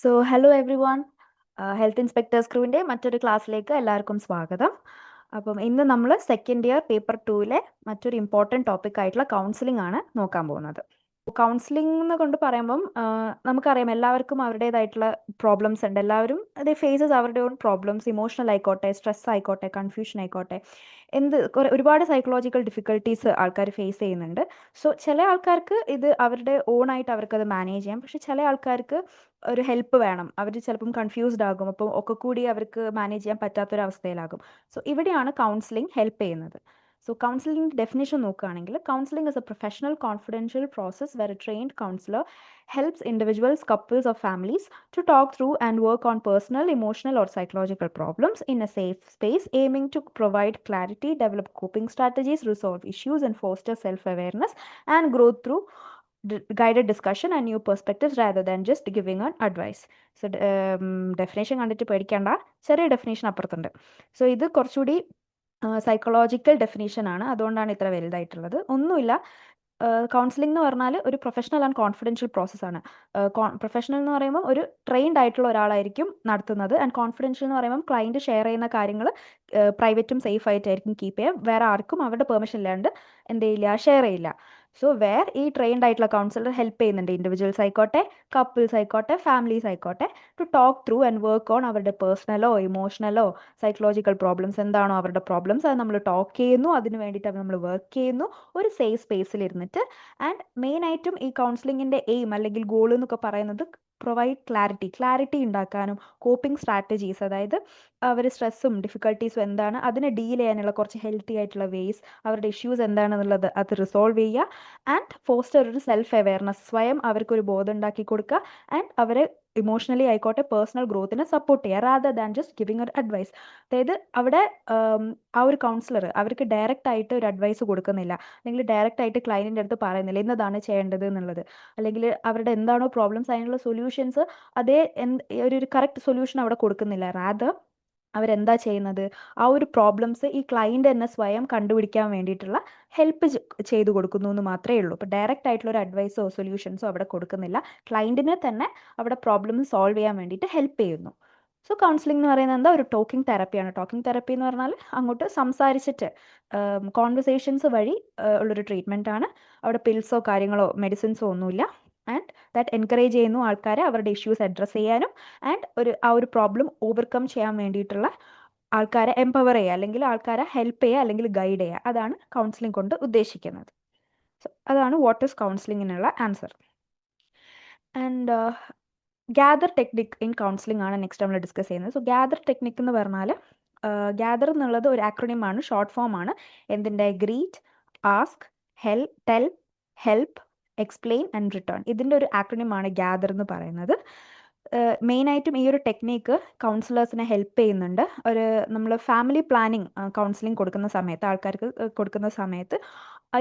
Hello everyone. Health inspectors ക്രൂവിൻ്റെ മറ്റൊരു ക്ലാസ്സിലേക്ക് എല്ലാവർക്കും സ്വാഗതം. അപ്പം ഇന്ന് നമ്മൾ സെക്കൻഡ് ഇയർ പേപ്പർ 2-ലെ മറ്റൊരു ഇമ്പോർട്ടൻറ്റ് ടോപ്പിക് ആയിട്ടുള്ള കൗൺസിലിംഗ് ആണ് നോക്കാൻ പോകുന്നത്. കൗൺസിലിംഗ് എന്ന് കൊണ്ട് പറയുമ്പം നമുക്കറിയാം എല്ലാവർക്കും അവരുടേതായിട്ടുള്ള പ്രോബ്ലംസ് ഉണ്ട്. എല്ലാവരും ഫേസസ് അവരുടെ ഓൺ പ്രോബ്ലംസ്, ഇമോഷണൽ ആയിക്കോട്ടെ, സ്ട്രെസ് ആയിക്കോട്ടെ, കൺഫ്യൂഷൻ ആയിക്കോട്ടെ, ഒരുപാട് സൈക്കോളജിക്കൽ ഡിഫിക്കൽട്ടീസ് ആൾക്കാർ ഫേസ് ചെയ്യുന്നുണ്ട്. സോ ചില ആൾക്കാർക്ക് ഇത് അവരുടെ ഓൺ ആയിട്ട് അവർക്കത് മാനേജ് ചെയ്യാം. പക്ഷെ ചില ആൾക്കാർക്ക് ഒരു ഹെൽപ്പ് വേണം. അവർ ചിലപ്പം കൺഫ്യൂസ്ഡ് ആകും. അപ്പോൾ ഒക്കെ കൂടി അവർക്ക് മാനേജ് ചെയ്യാൻ പറ്റാത്തൊരവസ്ഥയിലാകും. സോ ഇവിടെയാണ് കൗൺസിലിംഗ് ഹെൽപ്പ് ചെയ്യുന്നത്. സോ കൗൺസിലിംഗ് ഡെഫിനേഷൻ നോക്കുകയാണെങ്കിൽ, counselling is a professional confidential process where a trained counsellor helps individuals, couples, or families to talk through and work on personal, emotional, or psychological problems in a safe space, aiming to provide clarity, develop coping strategies, resolve issues, and foster self-awareness and growth through guided discussion and new perspectives rather than just giving an advice. So definition കണ്ടിട്ട് പേടിക്കേണ്ട, ചെറിയ definition അപ്പുറത്തുണ്ട്. So ഇത് കുറച്ചുകൂടി psychological definition ആണ്, അതുകൊണ്ടാണ് ഇത്ര വലുതായിട്ടുള്ളത്. ഒന്നുമില്ല, counselling എന്ന് പറഞ്ഞാൽ ഒരു പ്രൊഫഷണൽ ആൻഡ് കോൺഫിഡൻഷ്യൽ പ്രോസസ്സാണ്. പ്രൊഫഷണൽ എന്ന് പറയുമ്പോൾ ഒരു ട്രെയിൻഡ് ആയിട്ടുള്ള ഒരാളായിരിക്കും നടത്തുന്നത്. ആൻഡ് കോൺഫിഡൻഷ്യൽ എന്ന് പറയുമ്പോൾ ക്ലയൻറ്റ് ഷെയർ ചെയ്യുന്ന കാര്യങ്ങൾ പ്രൈവറ്റും സേഫ് ആയിട്ടായിരിക്കും കീപ്പ് ചെയ്യുക. വേറെ ആർക്കും അവരുടെ പെർമിഷൻ ഇല്ലാണ്ട് എന്ത് ചെയ്യില്ല, ഷെയർ ചെയ്യില്ല. സോ ഈ ട്രെയിൻഡ് ആയിട്ടുള്ള കൗൺസിലർ ഹെൽപ്പ് ചെയ്യുന്നുണ്ട് ഇൻഡിവിജ്വൽസ് ആയിക്കോട്ടെ, കപ്പിൾസ് ആയിക്കോട്ടെ, ഫാമിലീസ് ആയിക്കോട്ടെ, to talk through and work on അവരുടെ പേഴ്സണലോ ഇമോഷണലോ സൈക്കോളജിക്കൽ പ്രോബ്ലംസ് എന്താണോ അവരുടെ പ്രോബ്ലംസ്, അത് നമ്മൾ ടോക്ക് ചെയ്യുന്നു, അതിന് വേണ്ടിയിട്ട് നമ്മൾ വർക്ക് ചെയ്യുന്നു ഒരു സേഫ് സ്പേസിൽ ഇരുന്നിട്ട്. ആൻഡ് മെയിനായിട്ടും ഈ കൗൺസിലിങ്ങിൻ്റെ എയിം അല്ലെങ്കിൽ ഗോൾ എന്നൊക്കെ പറയുന്നത് പ്രൊവൈഡ് ക്ലാരിറ്റി ഉണ്ടാക്കാനും, കോപ്പിംഗ് സ്ട്രാറ്റജീസ്, അതായത് അവർ സ്ട്രെസ്സും ഡിഫിക്കൽട്ടീസും എന്താണ് അതിനെ ഡീൽ ചെയ്യാനുള്ള കുറച്ച് ഹെൽത്തി ആയിട്ടുള്ള വേസ്, അവരുടെ ഇഷ്യൂസ് എന്താണെന്നുള്ളത് അത് റിസോൾവ് ചെയ്യുക. ആൻഡ് ഫോസ്റ്റർ ഒരു സെൽഫ് അവെയർനെസ്, സ്വയം അവർക്കൊരു ബോധം ഉണ്ടാക്കി കൊടുക്കുക. ആൻഡ് അവരെ ഇമോഷണലി ആയിക്കോട്ടെ പേഴ്സണൽ ഗ്രോത്തിനെ സപ്പോർട്ട് ചെയ്യുക, റാദർ ദാൻ ജസ്റ്റ് ഗിവിങ് ഒരു അഡ്വൈസ്. അതായത് അവിടെ ആ ഒരു കൗൺസിലർ അവർക്ക് ഡയറക്റ്റ് ആയിട്ട് ഒരു അഡ്വൈസ് കൊടുക്കുന്നില്ല, അല്ലെങ്കിൽ ഡയറക്റ്റ് ആയിട്ട് ക്ലയൻറ്റിൻ്റെ അടുത്ത് പറയുന്നില്ല ഇന്നതാണ് ചെയ്യേണ്ടത് എന്നുള്ളത്, അല്ലെങ്കിൽ അവരുടെ എന്താണോ പ്രോബ്ലംസ് അതിനുള്ള സൊല്യൂഷൻസ് അതേ ഒരു കറക്റ്റ് സൊല്യൂഷൻ അവിടെ കൊടുക്കുന്നില്ല. റാദർ അവരെന്താ ചെയ്യുന്നത്, ആ ഒരു പ്രോബ്ലംസ് ഈ ക്ലയൻറ്റ് തന്നെ സ്വയം കണ്ടുപിടിക്കാൻ വേണ്ടിയിട്ടുള്ള ഹെൽപ്പ് ചെയ്തു കൊടുക്കുന്നു എന്ന് മാത്രമേ ഉള്ളൂ. ഇപ്പോൾ ഡയറക്റ്റ് ആയിട്ടുള്ള ഒരു അഡ്വൈസോ സൊല്യൂഷൻസോ അവിടെ കൊടുക്കുന്നില്ല. ക്ലയൻറ്റിനെ തന്നെ അവിടെ പ്രോബ്ലം സോൾവ് ചെയ്യാൻ വേണ്ടിയിട്ട് ഹെൽപ്പ് ചെയ്യുന്നു. സോ കൗൺസിലിംഗ് എന്ന് പറയുന്നത് എന്താ, ഒരു ടോക്കിംഗ് തെറപ്പിയാണ്. ടോക്കിംഗ് തെറപ്പി എന്ന് പറഞ്ഞാൽ അങ്ങോട്ട് സംസാരിച്ചിട്ട് കോൺവെർസേഷൻസ് വഴി ഉള്ളൊരു ട്രീറ്റ്മെൻ്റ് ആണ്. അവിടെ പിൽസോ കാര്യങ്ങളോ മെഡിസിൻസോ ഒന്നുമില്ല. ആൻഡ് ദാറ്റ് എൻകറേജ് ചെയ്യുന്നു ആൾക്കാരെ അവരുടെ ഇഷ്യൂസ് അഡ്രസ്സ് ചെയ്യാനും ആൻഡ് ആ ഒരു പ്രോബ്ലം ഓവർകം ചെയ്യാൻ വേണ്ടിയിട്ടുള്ള ആൾക്കാരെ എംപവർ ചെയ്യുക, അല്ലെങ്കിൽ ആൾക്കാരെ ഹെൽപ്പ് ചെയ്യുക, അല്ലെങ്കിൽ ഗൈഡ് ചെയ്യുക. അതാണ് കൗൺസിലിംഗ് കൊണ്ട് ഉദ്ദേശിക്കുന്നത്. സോ അതാണ് വാട്ട് ഈസ് കൗൺസിലിങ്ങിനുള്ള answer. And GATHER technique in counselling ആണ് നെക്സ്റ്റ് നമ്മൾ ഡിസ്കസ് ചെയ്യുന്നത്. സോ ഗ്യാദർ ടെക്നിക് എന്ന് പറഞ്ഞാൽ, ഗ്യാദർ എന്നുള്ളത് ഒരു ആക്രോണിമാണ്, ഷോർട്ട് ഫോം ആണ്. എന്തിൻ്റെ? Greet, ask, tell, help, explain and return. ഇതിൻ്റെ ഒരു ആക്രോണിമാണ് ഗ്യാദർ എന്ന് പറയുന്നത്. മെയിനായിട്ടും ഈ ഒരു ടെക്നിക്ക് കൗൺസിലേഴ്സിനെ ഹെൽപ്പ് ചെയ്യുന്നുണ്ട്. നമ്മൾ ഫാമിലി പ്ലാനിങ് കൗൺസിലിംഗ് കൊടുക്കുന്ന സമയത്ത്, ആൾക്കാർക്ക് കൊടുക്കുന്ന സമയത്ത്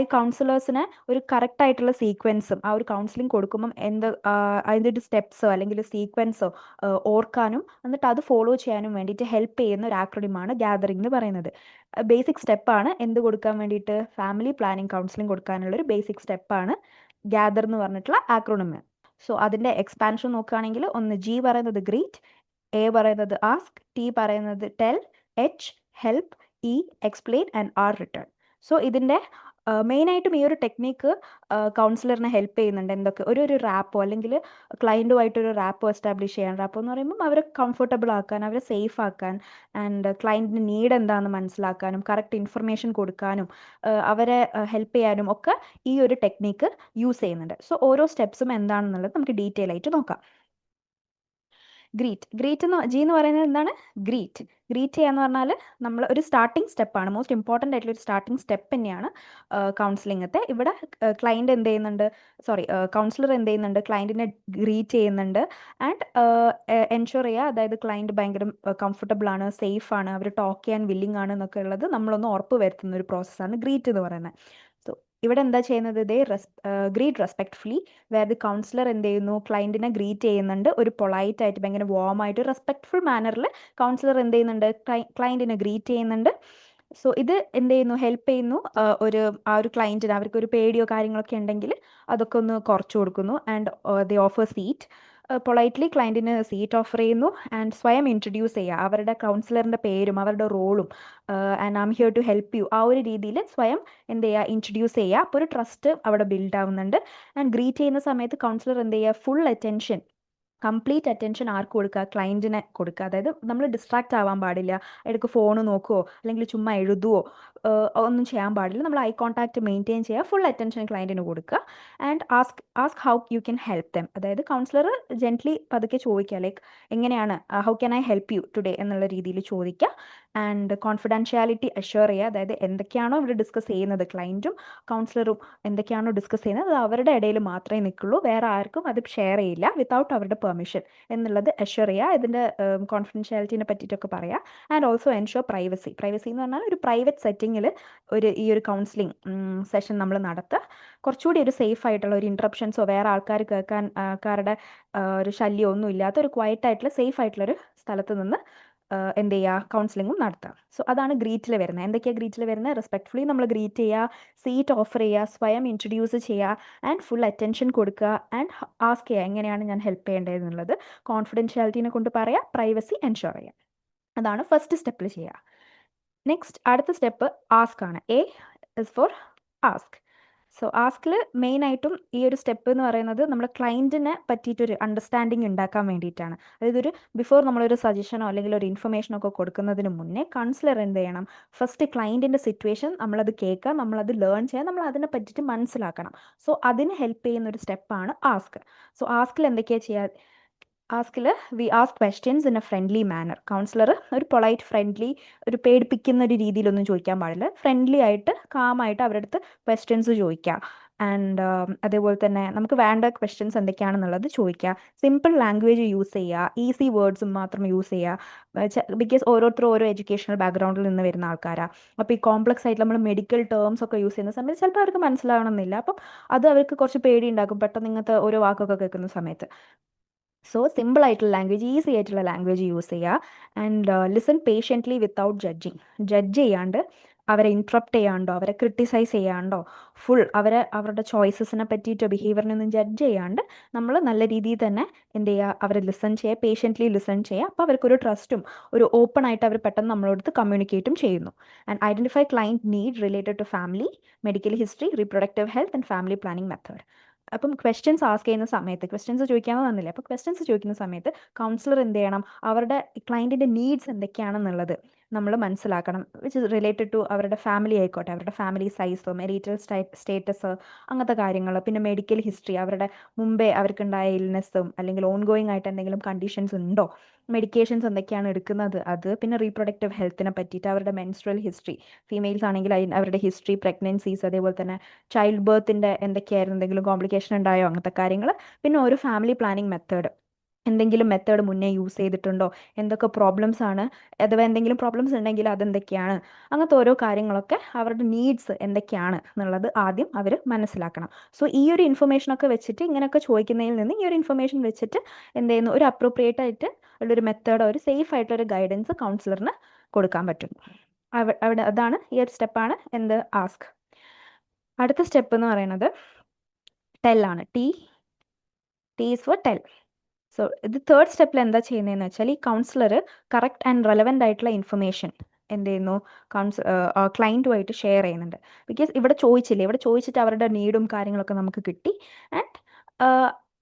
ഈ കൗൺസിലേഴ്സിന് ഒരു കറക്റ്റായിട്ടുള്ള സീക്വൻസും ആ ഒരു കൗൺസിലിംഗ് കൊടുക്കുമ്പം അതിൻ്റെ ഒരു സ്റ്റെപ്സോ അല്ലെങ്കിൽ സീക്വൻസോ ഓർക്കാനും എന്നിട്ട് അത് ഫോളോ ചെയ്യാനും വേണ്ടിയിട്ട് ഹെൽപ്പ് ചെയ്യുന്ന ഒരു ആക്രോണിമാണ് ഗ്യാദറിംഗ് എന്ന് പറയുന്നത്. ബേസിക് സ്റ്റെപ്പാണ് എന്ത് കൊടുക്കാൻ വേണ്ടിയിട്ട്, ഫാമിലി പ്ലാനിങ് കൗൺസിലിംഗ് കൊടുക്കാനുള്ളൊരു ബേസിക് സ്റ്റെപ്പാണ് ഗ്യാദർ എന്ന് പറഞ്ഞിട്ടുള്ള ആക്രോണിമ്. സോ അതിൻ്റെ എക്സ്പാൻഷൻ നോക്കുകയാണെങ്കിൽ, ഒന്ന് ജി പറയുന്നത് ഗ്രീറ്റ്, എ പറയുന്നത് ആസ്ക്, ടി പറയുന്നത് tell, H help, E explain and R return. So ഇതിൻ്റെ മെയിനായിട്ടും ഈ ഒരു ടെക്നിക്ക് കൗൺസിലറിനെ ഹെൽപ്പ് ചെയ്യുന്നുണ്ട്. എന്തൊക്കെ, ഒരു റാപ്പോ അല്ലെങ്കിൽ ക്ലയൻറ്റുമായിട്ടൊരു റാപ്പോ എസ്റ്റാബ്ലിഷ് ചെയ്യാൻ. റാപ്പോ എന്ന് പറയുമ്പം അവരെ കംഫർട്ടബിൾ ആക്കാൻ, അവരെ സേഫ് ആക്കാൻ, ആൻഡ് ക്ലയൻറ്റിൻ്റെ നീഡ് എന്താണെന്ന് മനസ്സിലാക്കാനും കറക്റ്റ് ഇൻഫർമേഷൻ കൊടുക്കാനും അവരെ ഹെൽപ്പ് ചെയ്യാനും ഒക്കെ ഈ ഒരു ടെക്നിക്ക് യൂസ് ചെയ്യുന്നുണ്ട്. സോ ഓരോ സ്റ്റെപ്സും എന്താണെന്നുള്ളത് നമുക്ക് ഡീറ്റെയിൽ ആയിട്ട് നോക്കാം. ഗ്രീറ്റ് ജി എന്ന് പറയുന്നത് എന്താണ്? ഗ്രീറ്റ് ചെയ്യാന്ന് പറഞ്ഞാൽ നമ്മൾ ഒരു സ്റ്റാർട്ടിങ് സ്റ്റെപ്പാണ്, മോസ്റ്റ് ഇമ്പോർട്ടൻ്റ് ആയിട്ടുള്ള ഒരു സ്റ്റാർട്ടിങ് സ്റ്റെപ്പ് തന്നെയാണ് കൗൺസിലിങ്ങത്തെ. ഇവിടെ ക്ലയൻറ്റ് എന്ത് ചെയ്യുന്നുണ്ട്, കൗൺസിലർ എന്ത് ചെയ്യുന്നുണ്ട്, ക്ലയൻറ്റിനെ ഗ്രീറ്റ് ചെയ്യുന്നുണ്ട് ആൻഡ് എൻഷുർ ചെയ്യുക, അതായത് ക്ലയൻറ്റ് ഭയങ്കര കംഫർട്ടബിൾ ആണ്, സേഫ് ആണ്, അവർ ടോക്ക് ചെയ്യാൻ വില്ലിങ് ആണ് എന്നൊക്കെ ഉള്ളത് നമ്മളൊന്ന് ഉറപ്പ് വരുത്തുന്ന ഒരു പ്രോസസ്സാണ് ഗ്രീറ്റ് എന്ന് പറയുന്നത്. സോ ഇവിടെ എന്താ ചെയ്യുന്നത്, greet respectfully, where the counsellor എന്ത് ചെയ്യുന്നു, ക്ലയൻറ്റിനെ ഗ്രീറ്റ് ചെയ്യുന്നുണ്ട് ഒരു പൊളൈറ്റ് ആയിട്ട്, ഭയങ്കര വാം ആയിട്ട്, റെസ്പെക്ട്ഫുൾ മാനറിൽ കൗൺസിലർ എന്ത് ചെയ്യുന്നുണ്ട്, ക്ലയൻറ്റിനെ ഗ്രീറ്റ് ചെയ്യുന്നുണ്ട്. സോ ഇത് എന്ത് ചെയ്യുന്നു, ഹെൽപ്പ് ചെയ്യുന്നു ആ ഒരു ക്ലയൻറ്റിന്, അവർക്ക് ഒരു പേടിയോ കാര്യങ്ങളൊക്കെ ഉണ്ടെങ്കിൽ അതൊക്കെ ഒന്ന് കുറച്ച് കൊടുക്കുന്നു. And the offer seat. Politely ക്ലയൻറ്റിന് സീറ്റ് ഓഫർ ചെയ്യുന്നു ആൻഡ് സ്വയം ഇൻട്രൊഡ്യൂസ് ചെയ്യുക, അവരുടെ കൗൺസിലറിൻ്റെ പേരും അവരുടെ റോളും and I am here to help you, ആ ഒരു രീതിയിൽ സ്വയം എന്ത് ചെയ്യുക, ഇൻട്രൊഡ്യൂസ് ചെയ്യുക. അപ്പോൾ ഒരു ട്രസ്റ്റ് അവിടെ ബിൽഡ് ആവുന്നുണ്ട്. ആൻഡ് ഗ്രീറ്റ് ചെയ്യുന്ന സമയത്ത് കൗൺസിലർ എന്ത് ചെയ്യുക, ഫുൾ അറ്റൻഷൻ, കംപ്ലീറ്റ് അറ്റൻഷൻ ആർക്ക് കൊടുക്കുക, ക്ലയൻറ്റിനെ കൊടുക്കുക. അതായത് നമ്മൾ ഡിസ്ട്രാക്റ്റ് ആവാൻ പാടില്ല, ഇടയ്ക്ക് ഫോൺ നോക്കുവോ അല്ലെങ്കിൽ ചുമ്മാ എഴുതുവോ ഒന്നും ചെയ്യാൻ പാടില്ല. നമ്മൾ ഐ കോൺടാക്റ്റ് മെയിൻറ്റെയിൻ ചെയ്യുക, ഫുൾ അറ്റൻഷൻ ക്ലയൻറ്റിന് കൊടുക്കുക. And ask how you can help them. അതായത് കൗൺസിലർ ജെന്റ്ലി പതുക്കെ ചോദിക്കുക, ലൈക്ക് എങ്ങനെയാണ്, how can I help you today എന്നുള്ള രീതിയിൽ ചോദിക്കുക. ആൻഡ് കോൺഫിഡൻഷ്യാലിറ്റി അഷ്യൂർ ചെയ്യുക, അതായത് എന്തൊക്കെയാണോ ഇവിടെ ഡിസ്കസ് ചെയ്യുന്നത്, ക്ലയൻറ്റും കൗൺസിലറും എന്തൊക്കെയാണോ ഡിസ്കസ് ചെയ്യുന്നത് അത് അവരുടെ ഇടയിൽ മാത്രമേ നിൽക്കുള്ളൂ, വേറെ ആർക്കും അത് ഷെയർ ചെയ്യില്ല വിത്തൗട്ട് അവരുടെ പെർമിഷൻ എന്നുള്ളത് അഷ്യൂർ ചെയ്യുക. ഇതിൻ്റെ കോൺഫിഡൻഷ്യാലിറ്റിനെ പറ്റിയിട്ടൊക്കെ പറയുക. ആൻഡ് ഓൾസോ എൻഷുർ പ്രൈവസി എന്ന് പറഞ്ഞാൽ ഒരു പ്രൈവറ്റ് സെറ്റിങ്ങിൽ ഈ ഒരു കൗൺസിലിംഗ് സെഷൻ നമ്മൾ നടത്തുക. കുറച്ചുകൂടി ഒരു സേഫ് ആയിട്ടുള്ള, ഒരു ഇൻട്രപ്ഷൻസോ വേറെ ആൾക്കാർ കേൾക്കാൻ ആൾക്കാരുടെ ഒരു ശല്യമോ ഒന്നും ഇല്ലാത്ത ഒരു ക്വയറ്റ് ആയിട്ടുള്ള സേഫ് ആയിട്ടുള്ളൊരു സ്ഥലത്ത് നിന്ന് എന്ത് ചെയ്യുക, കൗൺസിലിങ്ങും നടത്തുക. സോ അതാണ് ഗ്രീറ്റിൽ വരുന്നത്. എന്തൊക്കെയാണ് ഗ്രീറ്റിൽ വരുന്നത്? റെസ്പെക്ട്ഫുള്ളി നമ്മൾ ഗ്രീറ്റ് ചെയ്യുക, സീറ്റ് ഓഫർ ചെയ്യുക, സ്വയം ഇൻട്രൊഡ്യൂസ് ചെയ്യുക, ആൻഡ് ഫുൾ അറ്റൻഷൻ കൊടുക്കുക, ആൻഡ് ആസ്ക് ചെയ്യുക എങ്ങനെയാണ് ഞാൻ ഹെൽപ്പ് ചെയ്യേണ്ടത് എന്നുള്ളത്. കോൺഫിഡൻഷ്യാലിറ്റിനെ കൊണ്ട് പറയുക, പ്രൈവസി എൻഷുർ ചെയ്യുക. അതാണ് ഫസ്റ്റ് സ്റ്റെപ്പിൽ ചെയ്യുക. നെക്സ്റ്റ് അടുത്ത സ്റ്റെപ്പ് ആസ്ക് ആണ്. A is for ask. So ആസ്കിൽ മെയിനായിട്ടും ഈ ഒരു സ്റ്റെപ്പ് എന്ന് പറയുന്നത് നമ്മുടെ ക്ലയൻറ്റിനെ പറ്റിയിട്ടൊരു അണ്ടർസ്റ്റാൻഡിങ് ഉണ്ടാക്കാൻ വേണ്ടിയിട്ടാണ്. അതായത് ഒരു ബിഫോർ നമ്മളൊരു സജഷനോ അല്ലെങ്കിൽ ഒരു ഇൻഫർമേഷനോ ഒക്കെ കൊടുക്കുന്നതിന് മുന്നേ കൗൺസിലർ എന്ത് ചെയ്യണം, ഫസ്റ്റ് ക്ലയൻറ്റിൻ്റെ സിറ്റുവേഷൻ നമ്മളത് കേൾക്കുക, നമ്മളത് ലേൺ ചെയ്യുക, നമ്മൾ അതിനെ പറ്റിയിട്ട് മനസ്സിലാക്കണം. സോ അതിന് ഹെൽപ്പ് ചെയ്യുന്ന ഒരു സ്റ്റെപ്പാണ് ആസ്ക്. സോ ആസ്കിൽ എന്തൊക്കെയാണ് ചെയ്യുക? ആസ്കിൽ we ask questions in a friendly manner. Counsellor ഒരു പൊളൈറ്റ് ഫ്രണ്ട്ലി, ഒരു പേടിപ്പിക്കുന്ന ഒരു രീതിയിലൊന്നും ചോദിക്കാൻ പാടില്ല. ഫ്രണ്ട്ലി ആയിട്ട് കാമായിട്ട് അവരുടെ അടുത്ത് ക്വസ്റ്റ്യൻസ് ചോദിക്കുക. ആൻഡ് അതേപോലെ തന്നെ നമുക്ക് വേണ്ട ക്വസ്റ്റ്യൻസ് എന്തൊക്കെയാണെന്നുള്ളത് ചോദിക്കുക. സിമ്പിൾ ലാംഗ്വേജ് യൂസ് ചെയ്യുക, ഈസി വേർഡ്സും മാത്രം യൂസ് ചെയ്യുക. ബിക്കോസ് ഓരോരുത്തരും ഓരോ എഡ്യൂക്കേഷണൽ ബാക്ക്ഗ്രൗണ്ടിൽ നിന്ന് വരുന്ന ആൾക്കാരാണ്. അപ്പോൾ ഈ കോംപ്ലക്സ് ആയിട്ട് നമ്മൾ മെഡിക്കൽ ടേംസ് ഒക്കെ യൂസ് ചെയ്യുന്ന സമയത്ത് ചിലപ്പോൾ അവർക്ക് മനസ്സിലാവണമെന്നില്ല. അപ്പം അത് അവർക്ക് കുറച്ച് പേടി ഉണ്ടാക്കും പെട്ടെന്ന് ഇങ്ങനത്തെ ഓരോ വാക്കൊക്കെ കേൾക്കുന്ന സമയത്ത്. സോ സിമ്പിൾ ആയിട്ടുള്ള ലാംഗ്വേജ്, ഈസി ആയിട്ടുള്ള ലാംഗ്വേജ് യൂസ് ചെയ്യുക. And listen patiently without judge ചെയ്യാണ്ട്, അവരെ ഇൻട്രപ്റ്റ് ചെയ്യാണ്ടോ അവരെ ക്രിട്ടിസൈസ് ചെയ്യാണ്ടോ അവരുടെ ചോയ്സസിനെ പറ്റിയിട്ടോ ബിഹേവിയറിനൊന്നും ജഡ്ജ് ചെയ്യാണ്ട് നമ്മൾ നല്ല രീതിയിൽ തന്നെ എന്ത് ചെയ്യുക, അവരെ ലിസൺ ചെയ്യുക, പേഷ്യൻ്റ്ലി ലിസൺ ചെയ്യുക. അപ്പോൾ അവർക്കൊരു ട്രസ്റ്റും ഒരു ഓപ്പൺ ആയിട്ട് അവർ പെട്ടെന്ന് നമ്മളോട് കമ്മ്യൂണിക്കേറ്റും ചെയ്യുന്നു. And identify client need related to family, medical history, reproductive health and family planning method. അപ്പം ക്വസ്റ്റ്യൻസ് ആസ്ക് ചെയ്യുന്ന സമയത്ത്, ക്വസ്റ്റ്യൻസ് ചോദിക്കാമെന്ന് വന്നില്ലേ, അപ്പോൾ ക്വസ്റ്റ്യൻസ് ചോദിക്കുന്ന സമയത്ത് കൗൺസിലർ എന്ത് ചെയ്യണം, അവരുടെ ക്ലയൻറ്റിൻ്റെ നീഡ്സ് എന്തൊക്കെയാണെന്നുള്ളത് നമ്മൾ മനസ്സിലാക്കണം. വിച്ച് ഇസ് റിലേറ്റഡ് ടു അവരുടെ ഫാമിലി ആയിക്കോട്ടെ, അവരുടെ ഫാമിലി സൈസോ മെരിറ്റൽ സ്റ്റേറ്റസ് അങ്ങനത്തെ കാര്യങ്ങൾ, പിന്നെ മെഡിക്കൽ ഹിസ്റ്ററി, അവരുടെ മുമ്പേ അവർക്കുണ്ടായ ഇൽനെസ്സും അല്ലെങ്കിൽ ഓൺ ഗോയിങ് ആയിട്ട് എന്തെങ്കിലും കണ്ടീഷൻസ് ഉണ്ടോ, മെഡിക്കേഷൻസ് എന്തൊക്കെയാണ് എടുക്കുന്നത് അത്, പിന്നെ റീപ്രൊഡക്റ്റീവ് ഹെൽത്തിനെ പറ്റിയിട്ട് അവരുടെ മെൻസ്ട്രൽ ഹിസ്റ്ററി, ഫീമെയിൽസ് ആണെങ്കിൽ അവരുടെ ഹിസ്റ്ററി, പ്രഗ്നൻസീസ്, അതേപോലെ തന്നെ ചൈൽഡ് ബർത്തിൻ്റെ എന്തൊക്കെയായിരുന്നു, എന്തെങ്കിലും കോംപ്ലിക്കേഷൻ ഉണ്ടായോ, അങ്ങനത്തെ കാര്യങ്ങൾ. പിന്നെ ഒരു ഫാമിലി പ്ലാനിങ് മെത്തേഡ്, എന്തെങ്കിലും മെത്തേഡ് മുന്നേ യൂസ് ചെയ്തിട്ടുണ്ടോ, എന്തൊക്കെ പ്രോബ്ലംസ് ആണ്, അഥവാ എന്തെങ്കിലും പ്രോബ്ലംസ് ഉണ്ടെങ്കിൽ അതെന്തൊക്കെയാണ്, അങ്ങനത്തെ ഓരോ കാര്യങ്ങളൊക്കെ അവരുടെ നീഡ്സ് എന്തൊക്കെയാണ് എന്നുള്ളത് ആദ്യം അവർ മനസ്സിലാക്കണം. സോ ഈ ഒരു ഇൻഫർമേഷനൊക്കെ വെച്ചിട്ട്, ഇങ്ങനെയൊക്കെ ചോദിക്കുന്നതിൽ നിന്ന് ഈ ഒരു ഇൻഫർമേഷൻ വെച്ചിട്ട് എന്ത് ചെയ്യുന്നു, ഒരു അപ്രോപ്രിയേറ്റ് ആയിട്ട് ഉള്ളൊരു മെത്തേഡോ ഒരു സേഫ് ആയിട്ടൊരു ഗൈഡൻസ് കൗൺസിലറിന് കൊടുക്കാൻ പറ്റും. അവിടെ അതാണ് ഈ ഒരു സ്റ്റെപ്പാണ് എന്ത്, ആസ്ക്. അടുത്ത സ്റ്റെപ്പ് എന്ന് പറയുന്നത് ടെൽ ആണ്. T is for tell. So ഇത് തേർഡ് സ്റ്റെപ്പിൽ എന്താ ചെയ്യുന്നതെന്ന് വെച്ചാൽ, ഈ കൗൺസിലർ കറക്റ്റ് ആൻഡ് റെലവൻ്റ് ആയിട്ടുള്ള ഇൻഫർമേഷൻ എന്ത് ചെയ്യുന്നു, ക്ലയൻറ്റുമായിട്ട് ഷെയർ ചെയ്യുന്നുണ്ട്. ബിക്കോസ് ഇവിടെ ചോദിച്ചിട്ട് അവരുടെ നീഡും കാര്യങ്ങളൊക്കെ നമുക്ക് കിട്ടി. ആൻഡ്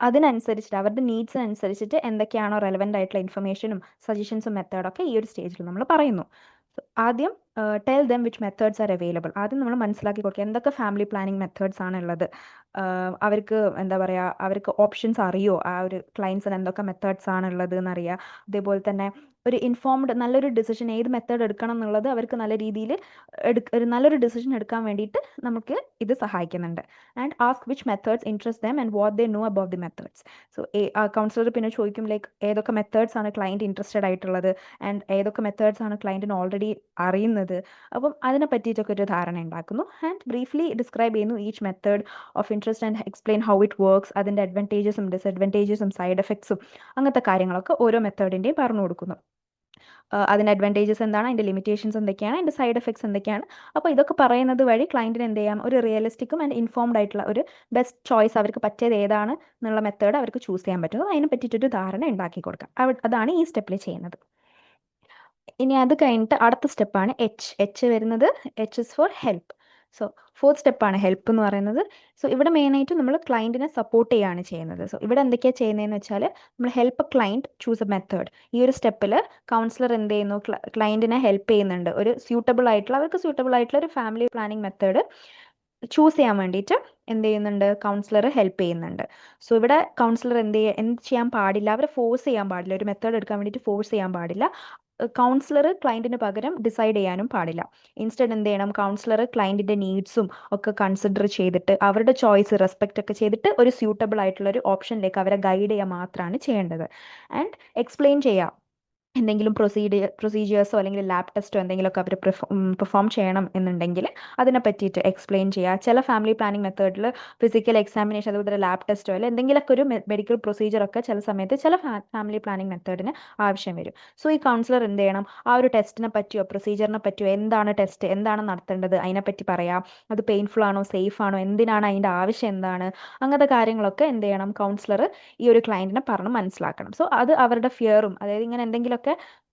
അതിനനുസരിച്ചിട്ട് അവരുടെ നീഡ്സിനനുസരിച്ചിട്ട് എന്തൊക്കെയാണോ റെലവൻ്റ് ആയിട്ടുള്ള ഇൻഫർമേഷനും സജഷൻസും മെത്തേഡൊക്കെ ഈ ഒരു സ്റ്റേജിൽ നമ്മൾ പറയുന്നു. ആദ്യം tell them which methods are available. ആദ്യം നമ്മൾ മനസ്സിലാക്കി കൊടുക്കുക എന്തൊക്കെ ഫാമിലി പ്ലാനിങ് മെത്തേഡ്സ് ആണ് ഉള്ളത്. അവർക്ക് എന്താ പറയുക, അവർക്ക് ഓപ്ഷൻസ് അറിയോ, ആ ഒരു ക്ലയൻസിന് എന്തൊക്കെ മെത്തേഡ്സ് ആണ് ഉള്ളത് എന്നറിയുക. അതേപോലെ തന്നെ ഒരു ഇൻഫോംഡ് നല്ലൊരു ഡിസിഷൻ ഏത് മെത്തേഡ് എടുക്കണം എന്നുള്ളത് അവർക്ക് നല്ല രീതിയിൽ ഒരു നല്ലൊരു ഡിസിഷൻ എടുക്കാൻ വേണ്ടിയിട്ട് നമുക്ക് ഇത് സഹായിക്കുന്നുണ്ട്. And ask which methods interest them and what they know about the methods. So councillor പിന്നെ ചോദിക്കും, ലൈക്ക് ഏതൊക്കെ മെത്തേഡ്സ് ആണ് ക്ലയൻറ്റ് ഇൻട്രസ്റ്റഡ് ആയിട്ടുള്ളത് ആൻഡ് ഏതൊക്കെ മെത്തേഡ്സ് ആണ് ക്ലയൻറ്റിന് ഓൾറെഡി അറിയുന്നത്. അപ്പം അതിനെ പറ്റിയിട്ടൊക്കെ ഒരു ധാരണ ഉണ്ടാക്കുന്നു. ആൻഡ് ബ്രീഫ്ലി ഡിസ്ക്രൈബ് ചെയ്യുന്നു each method of interest and explain how it works, അതിൻ്റെ അഡ്വാൻറ്റേജസും ഡിസഡ്വാൻറ്റേജസും സൈഡ് എഫക്ട്സും അങ്ങനത്തെ കാര്യങ്ങളൊക്കെ ഓരോ മെത്തേഡിൻ്റെയും പറഞ്ഞു കൊടുക്കുന്നു. അതിൻ്റെ അഡ്വാൻറ്റേജസ് എന്താണ്, അതിൻ്റെ ലിമിറ്റേഷൻസ് എന്തൊക്കെയാണ്, അതിൻ്റെ സൈഡ് എഫക്ട്സ് എന്തൊക്കെയാണ്. അപ്പോൾ ഇതൊക്കെ പറയുന്നത് വഴി ക്ലയൻറ്റിന് എന്ത് ചെയ്യാം, ഒരു റിയലിസ്റ്റിക്കും ആൻഡ് ഇൻഫോംഡ് ആയിട്ടുള്ള ഒരു ബെസ്റ്റ് ചോയ്സ് അവർക്ക് പറ്റിയത് ഏതാണ് എന്നുള്ള മെത്തേഡ് അവർക്ക് ചൂസ് ചെയ്യാൻ പറ്റും. അതിനെ പറ്റിയിട്ടൊരു ധാരണ ഉണ്ടാക്കി കൊടുക്കാം. അതാണ് ഈ സ്റ്റെപ്പിൽ ചെയ്യുന്നത്. ഇനി അത് കഴിഞ്ഞിട്ട് അടുത്ത സ്റ്റെപ്പാണ് എച്ച് വരുന്നത്. H is for help. So fourth സ്റ്റെപ്പാണ് ഹെൽപ്പ് എന്ന് പറയുന്നത്. സോ ഇവിടെ മെയിനായിട്ട് നമ്മൾ ക്ലയൻറ്റിനെ സപ്പോർട്ട് ചെയ്യുകയാണ് ചെയ്യുന്നത്. സോ ഇവിടെ എന്തൊക്കെയാണ് ചെയ്യുന്നതെന്ന് വെച്ചാൽ നമ്മൾ help client choose A method. ഈ ഒരു സ്റ്റെപ്പിൽ കൗൺസിലർ എന്ത് ചെയ്യുന്നു, ക്ലയൻറ്റിനെ ഹെൽപ്പ് ചെയ്യുന്നുണ്ട് ഒരു അവർക്ക് സ്യൂട്ടബിൾ ആയിട്ടുള്ള ഒരു ഫാമിലി പ്ലാനിങ് മെത്തേഡ് ചൂസ് ചെയ്യാൻ വേണ്ടിയിട്ട് എന്ത് ചെയ്യുന്നുണ്ട്, കൗൺസിലർ ഹെൽപ്പ് ചെയ്യുന്നുണ്ട്. സോ ഇവിടെ കൗൺസിലർ എന്ത് ചെയ്യാൻ പാടില്ല, അവരെ ഫോഴ്സ് ചെയ്യാൻ പാടില്ല, ഒരു മെത്തേഡ് എടുക്കാൻ വേണ്ടിയിട്ട് ഫോഴ്സ് ചെയ്യാൻ പാടില്ല. കൗൺസിലർ ക്ലയൻറ്റിന് പകരം ഡിസൈഡ് ചെയ്യാനും പാടില്ല. ഇൻസ്റ്റഡ് എന്ത് ചെയ്യണം, കൗൺസിലർ ക്ലയൻറ്റിൻ്റെ നീഡ്സും ഒക്കെ കൺസിഡർ ചെയ്തിട്ട് അവരുടെ ചോയ്സ് റെസ്പെക്റ്റ് ഒക്കെ ചെയ്തിട്ട് ഒരു സ്യൂട്ടബിൾ ആയിട്ടുള്ള ഒരു ഓപ്ഷനിലേക്ക് അവരെ ഗൈഡ് ചെയ്യുക മാത്രമാണ് ചെയ്യേണ്ടത്. ആൻഡ് എക്സ്പ്ലെയിൻ ചെയ്യാം എന്തെങ്കിലും പ്രൊസീജിയേഴ്സോ അല്ലെങ്കിൽ ലാബ് ടെസ്റ്റോ എന്തെങ്കിലുമൊക്കെ അവർ പെർഫോം ചെയ്യണം എന്നുണ്ടെങ്കിൽ അതിനെ പറ്റിയിട്ട് എക്സ്പ്ലെയിൻ ചെയ്യുക. ചില ഫാമിലി പ്ലാനിങ് മെത്തേഡിൽ ഫിസിക്കൽ എക്സാമിനേഷൻ അതുപോലെ ലാബ് ടെസ്റ്റോ അല്ലെങ്കിൽ എന്തെങ്കിലുമൊക്കെ ഒരു മെഡിക്കൽ പ്രൊസീജിയറൊക്കെ ചില സമയത്ത് ചില ഫാമിലി പ്ലാനിങ് മെത്തേഡിന് ആവശ്യം വരും. സോ ഈ കൗൺസിലർ എന്ത് ചെയ്യണം, ആ ഒരു ടെസ്റ്റിനെ പറ്റിയോ പ്രൊസീജിയറിനെ പറ്റിയോ, എന്താണ് ടെസ്റ്റ്, എന്താണ് നടത്തേണ്ടത്, അതിനെപ്പറ്റി പറയാം. അത് പെയിൻഫുൾ ആണോ, സേഫ് ആണോ, എന്തിനാണ് അതിൻ്റെ ആവശ്യം എന്താണ്, അങ്ങനത്തെ കാര്യങ്ങളൊക്കെ എന്ത് ചെയ്യണം, കൗൺസിലർ ഈ ഒരു ക്ലയൻറ്റിനെ പറഞ്ഞ് മനസ്സിലാക്കണം. സോ അത് അവരുടെ ഫിയറും, അതായത് ഇങ്ങനെ എന്തെങ്കിലുമൊക്കെ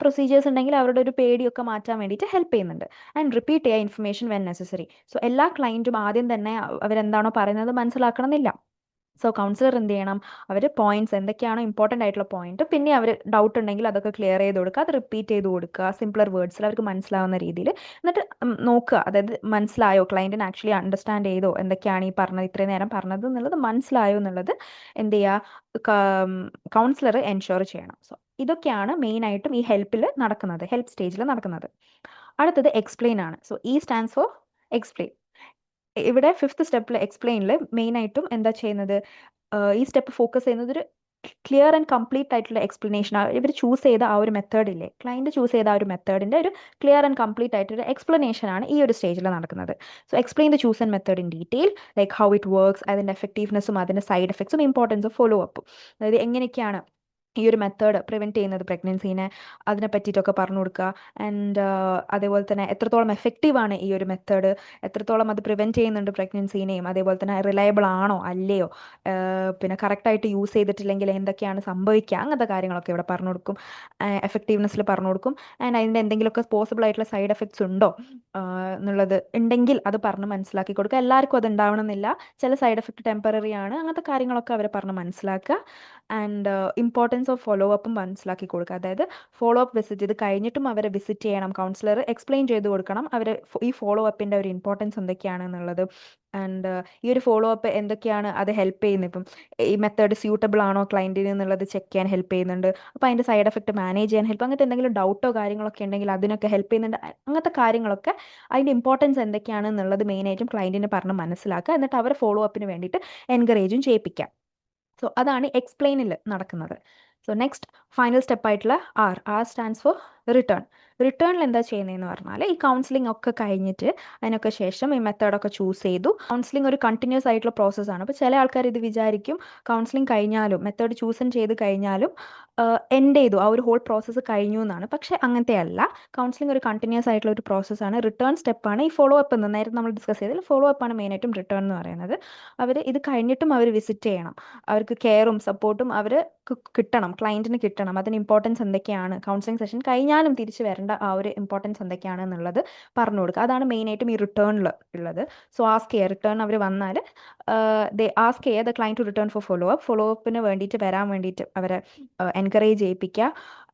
പ്രൊസീജിയേഴ്സ് ഉണ്ടെങ്കിൽ അവരുടെ ഒരു പേടിയൊക്കെ മാറ്റാൻ വേണ്ടിയിട്ട് ഹെൽപ്പ് ചെയ്യുന്നുണ്ട്. ആൻഡ് റിപ്പീറ്റ് ചെയ്യുക ഇൻഫർമേഷൻ വെൻ നെസസറി. സോ എല്ലാ ക്ലയൻറ്റും ആദ്യം തന്നെ അവരെന്താണോ പറയുന്നത് മനസ്സിലാക്കണം എന്നില്ല. സോ കൗൺസിലർ എന്ത് ചെയ്യണം, അവർ പോയിന്റ്സ് എന്തൊക്കെയാണോ ഇമ്പോർട്ടൻ്റ് ആയിട്ടുള്ള പോയിന്റ്, പിന്നെ അവർ ഡൗട്ട് ഉണ്ടെങ്കിൽ അതൊക്കെ ക്ലിയർ ചെയ്ത് കൊടുക്കുക, അത് റിപ്പീറ്റ് ചെയ്ത് കൊടുക്കുക സിംപ്ലർ വേർഡ്സിൽ അവർക്ക് മനസ്സിലാവുന്ന രീതിയിൽ. എന്നിട്ട് നോക്കുക, അതായത് മനസ്സിലായോ, ക്ലയൻറ്റിന് ആക്ച്വലി അണ്ടർസ്റ്റാൻഡ് ചെയ്തോ, എന്തൊക്കെയാണ് ഈ പറഞ്ഞത്, ഇത്രയും നേരം പറഞ്ഞത് എന്നുള്ളത് മനസ്സിലായോ എന്നുള്ളത് എന്ത് ചെയ്യുക, കൗൺസിലർ എൻഷുർ ചെയ്യണം. സോ ഇതൊക്കെയാണ് മെയിനായിട്ടും ഈ ഹെൽപ്പിൽ നടക്കുന്നത്, ഹെൽപ്പ് സ്റ്റേജിൽ നടക്കുന്നത്. അടുത്തത് എക്സ്പ്ലെയിൻ ആണ്. സോ ഈ സ്റ്റാൻഡ്സ് ഫോർ എക്സ്പ്ലെയിൻ. ഇവിടെ ഫിഫ്ത്ത് സ്റ്റെപ്പിൽ എക്സ്പ്ലെയിനിൽ മെയിനായിട്ടും എന്താ ചെയ്യുന്നത്, ഈ സ്റ്റെപ്പ് ഫോക്കസ് ചെയ്യുന്നത് ഒരു ക്ലിയർ ആൻഡ് കംപ്ലീറ്റ് ആയിട്ടുള്ള എക്സ്പ്ലനേഷൻ. ഇവർ ചൂസ് ചെയ്ത ആ ഒരു മെത്തേഡ് ഇല്ലേ, ക്ലയൻറ്റ് ചൂസ് ചെയ്ത ആ ഒരു മെത്തേഡിൻ്റെ ഒരു ക്ലിയർ ആൻഡ് കംപ്ലീറ്റ് ആയിട്ടൊരു എക്സ്പ്ലനേഷൻ ആണ് ഈ ഒരു സ്റ്റേജിൽ നടക്കുന്നത്. So explain the choose and method in detail, like how it works, അതിൻ്റെ എഫക്റ്റീവ്നെസ്സും അതിൻ്റെ സൈഡ് എഫക്ട്സും ഇമ്പോർട്ടൻസ് ഓഫ് ഫോളോ അപ്പും. അതായത് എങ്ങനെയൊക്കെയാണ് ഈ ഒരു മെത്തേഡ് പ്രിവെൻറ്റ് ചെയ്യുന്നത് പ്രഗ്നൻസീനെ, അതിനെ പറ്റിയിട്ടൊക്കെ പറഞ്ഞു കൊടുക്കുക. ആൻഡ് അതേപോലെ തന്നെ എത്രത്തോളം എഫക്റ്റീവാണ് ഈ ഒരു മെത്തേഡ്, എത്രത്തോളം അത് പ്രിവെൻറ്റ് ചെയ്യുന്നുണ്ട് പ്രഗ്നൻസീനെയും, അതേപോലെ തന്നെ റിലയബിൾ ആണോ അല്ലയോ, പിന്നെ കറക്റ്റായിട്ട് യൂസ് ചെയ്തിട്ടില്ലെങ്കിൽ എന്തൊക്കെയാണ് സംഭവിക്കുക, അങ്ങനത്തെ കാര്യങ്ങളൊക്കെ ഇവിടെ പറഞ്ഞു കൊടുക്കും. എഫക്റ്റീവ്നെസ്സിൽ പറഞ്ഞു കൊടുക്കും. ആൻഡ് അതിൻ്റെ എന്തെങ്കിലുമൊക്കെ പോസിബിൾ ആയിട്ടുള്ള സൈഡ് എഫക്ട്സ് ഉണ്ടോ എന്നുള്ളത് ഉണ്ടെങ്കിൽ അത് പറഞ്ഞ് മനസ്സിലാക്കി കൊടുക്കുക. എല്ലാവർക്കും അത് ഉണ്ടാവണമെന്നില്ല, ചില സൈഡ് എഫക്റ്റ് ടെമ്പററി ആണ്, അങ്ങനത്തെ കാര്യങ്ങളൊക്കെ അവരെ പറഞ്ഞ് മനസ്സിലാക്കുക. ആൻഡ് ഇമ്പോർട്ടൻസ് ഓഫ് ഫോളോ അപ്പും മനസ്സിലാക്കി കൊടുക്കുക. അതായത് ഫോളോ അപ്പ് വിസിറ്റ്, ഇത് കഴിഞ്ഞിട്ടും അവരെ വിസിറ്റ് ചെയ്യണം, കൗൺസിലർ എക്സ്പ്ലെയിൻ ചെയ്ത് കൊടുക്കണം അവർ ഈ ഫോളോ അപ്പിൻ്റെ ഒരു ഇമ്പോർട്ടൻസ് എന്തൊക്കെയാണ് എന്നുള്ളത്. ആൻഡ് ഈ ഒരു ഫോളോ അപ്പ് എന്തൊക്കെയാണ് അത് ഹെൽപ്പ് ചെയ്യുന്നത്, ഇപ്പം ഈ മെത്തേഡ് സ്യൂട്ടബിൾ ആണോ ക്ലയൻറ്റിന് എന്നുള്ളത് ചെക്ക് ചെയ്യാൻ ഹെൽപ്പ് ചെയ്യുന്നുണ്ട്. അപ്പോൾ അതിൻ്റെ സൈഡ് എഫക്റ്റ് മാനേജ് ചെയ്യാൻ ഹെൽപ്പ്, അങ്ങനത്തെ എന്തെങ്കിലും ഡൗട്ടോ കാര്യങ്ങളൊക്കെ ഉണ്ടെങ്കിൽ അതിനൊക്കെ ഹെൽപ്പ് ചെയ്യുന്നുണ്ട്. അങ്ങനത്തെ കാര്യങ്ങളൊക്കെ അതിൻ്റെ ഇമ്പോർട്ടൻസ് എന്തൊക്കെയാണ് എന്നുള്ളത് മെയിനായിട്ടും ക്ലയൻറ്റിന് പറഞ്ഞ് മനസ്സിലാക്കുക. എന്നിട്ട് അവരെ ഫോളോ അപ്പിന് വേണ്ടിയിട്ട് എൻകറേജും ചെയ്യിപ്പിക്കാം. സോ അതാണ് എക്സ്പ്ലെയിനിൽ നടക്കുന്നത്. സോ നെക്സ്റ്റ് ഫൈനൽ സ്റ്റെപ്പായിട്ടുള്ള ആർ സ്റ്റാൻഡ്സ് ഫോർ റിട്ടേൺ. റിട്ടേണിൽ എന്താ ചെയ്യുന്നതെന്ന് പറഞ്ഞാൽ ഈ കൗൺസിലിംഗ് ഒക്കെ കഴിഞ്ഞിട്ട് അതിനൊക്കെ ശേഷം ഈ മെത്തേഡൊക്കെ ചൂസ് ചെയ്തു. കൗൺസിലിംഗ് ഒരു കണ്ടിന്യൂസ് ആയിട്ടുള്ള പ്രോസസ്സാണ്. അപ്പോൾ ചില ആൾക്കാർ ഇത് വിചാരിക്കും കൗൺസിലിംഗ് കഴിഞ്ഞാലും മെത്തേഡ് ചൂസൻ ചെയ്ത് കഴിഞ്ഞാലും എൻഡ് ചെയ്തു, ആ ഒരു ഹോൾ പ്രോസസ്സ് കഴിഞ്ഞു എന്നാണ്. പക്ഷേ അങ്ങനത്തെ അല്ല, കൗൺസിലിംഗ് ഒരു കണ്ടിന്യൂസ് ആയിട്ടുള്ള ഒരു പ്രോസസ്സാണ്. റിട്ടേൺ സ്റ്റെപ്പാണ് ഈ ഫോളോ അപ്പ് എന്ന് നേരത്തെ നമ്മൾ ഡിസ്കസ് ചെയ്തതിൽ ഫോളോ അപ്പാണ് മെയിനായിട്ടും റിട്ടേൺ എന്ന് പറയുന്നത്. അവർ ഇത് കഴിഞ്ഞിട്ടും അവർ വിസിറ്റ് ചെയ്യണം, അവർക്ക് കെയറും സപ്പോർട്ടും അവർ കിട്ടണം, ക്ലയൻറ്റിന് കിട്ടണം. അതിന് ഇമ്പോർട്ടൻസ് എന്തൊക്കെയാണ്, കൗൺസിലിംഗ് സെഷൻ കഴിഞ്ഞാലും തിരിച്ച് വരേണ്ട ആ ഒരു ഇമ്പോർട്ടൻസ് എന്തൊക്കെയാണ് എന്നുള്ളത് പറഞ്ഞു കൊടുക്കുക. അതാണ് മെയിനായിട്ടും ഈ റിട്ടേണിൽ ഉള്ളത്. സോ ആസ്ക് ചെയ്യുക, റിട്ടേൺ അവർ വന്നാൽ ആസ്ക് ചെയ്യുക the client to return for follow up. Follow അപ്പിന് വേണ്ടിയിട്ട് വരാൻ വേണ്ടിയിട്ട് അവരെ എൻകറേജ് ചെയ്യിപ്പിക്കുക.